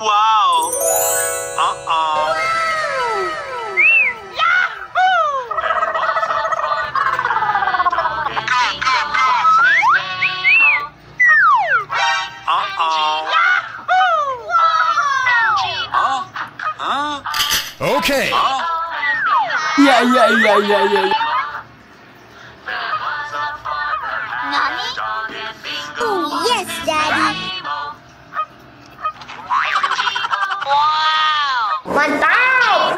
Wow! Uh-oh. Okay. Yeah. Nani? Oh, yes, Daddy. Wow! Mantap!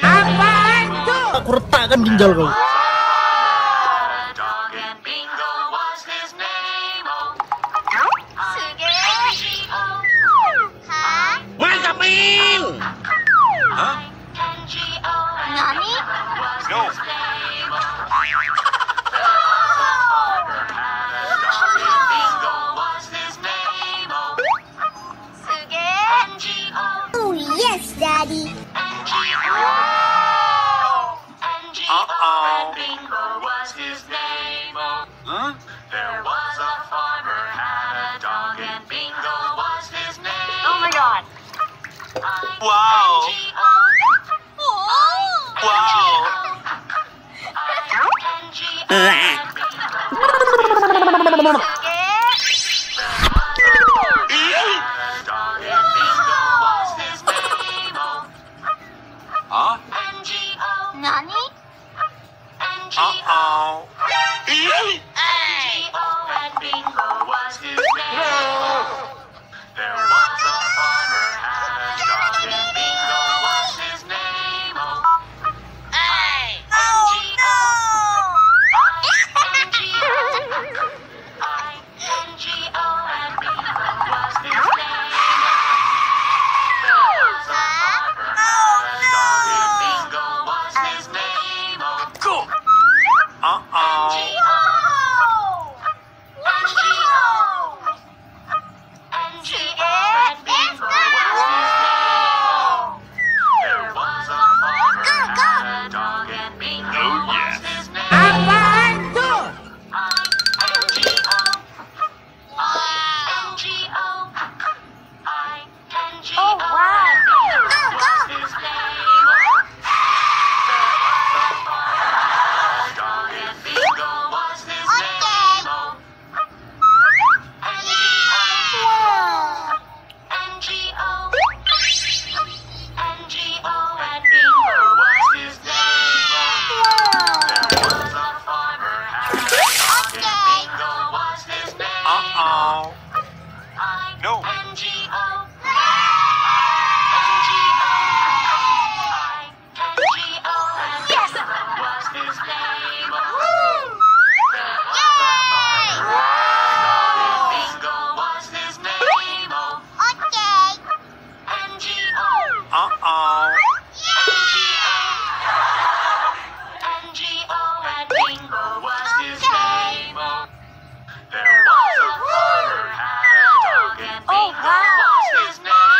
Apaan tuh? Aku retakkan ginjal kau. Mantap, Min! Huh? Nani? No. Oh, yes, Daddy. Uh-oh. Huh? There was a farmer had a dog and Bingo was his name. Oh my God. Wow! Wow! Huh? Nani? Uh-oh. There was a farmer had a dog and Bingo was his name. Go! Oh, wow. Uh-oh. No. Uh-oh. There was a farmer had a dog and Oh, Bingo wow. was his name.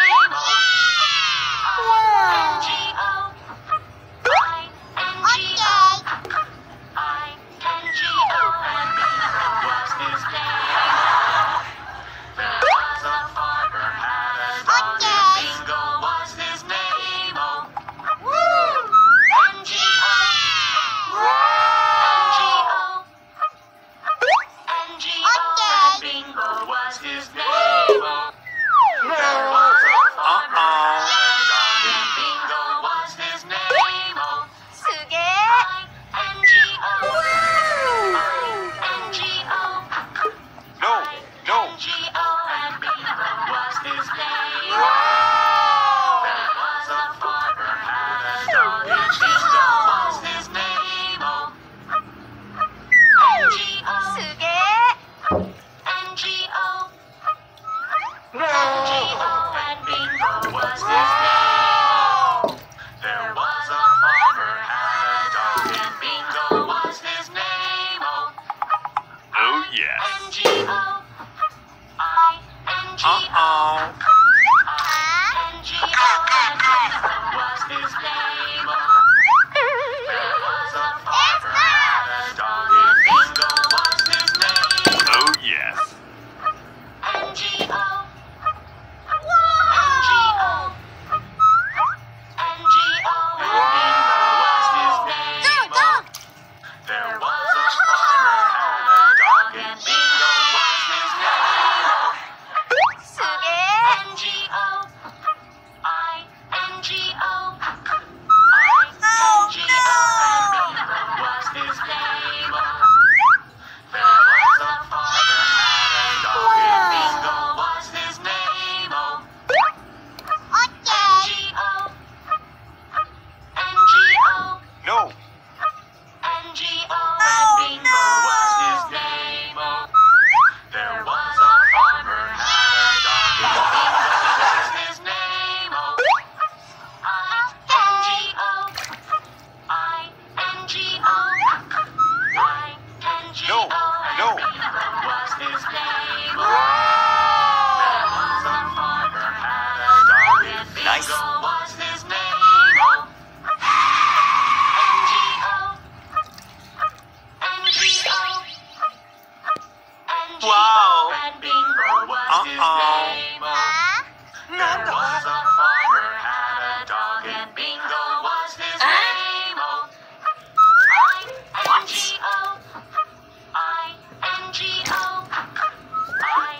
No, no. Was his name. There was a farmer had a dog and Bingo was his name. N-G-O. N-G-O. N-G-O. Wow. And Bingo was his name. There was a farmer had a dog and Bingo was his name. I-N-G-O. I-N-G-O.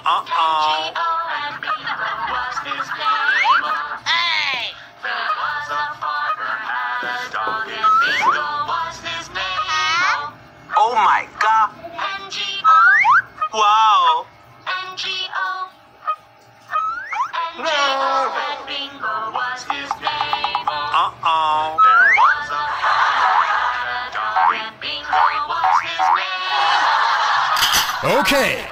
I-N-G-O. And Bingo was his name. There was a farmer had a dog and Bingo was his name. Oh my god. N-G-O. Wow. N-G-O. N-G-O. And Bingo was his name. Uh-oh. There was a farmer had a dog and Bingo was his name. Okay.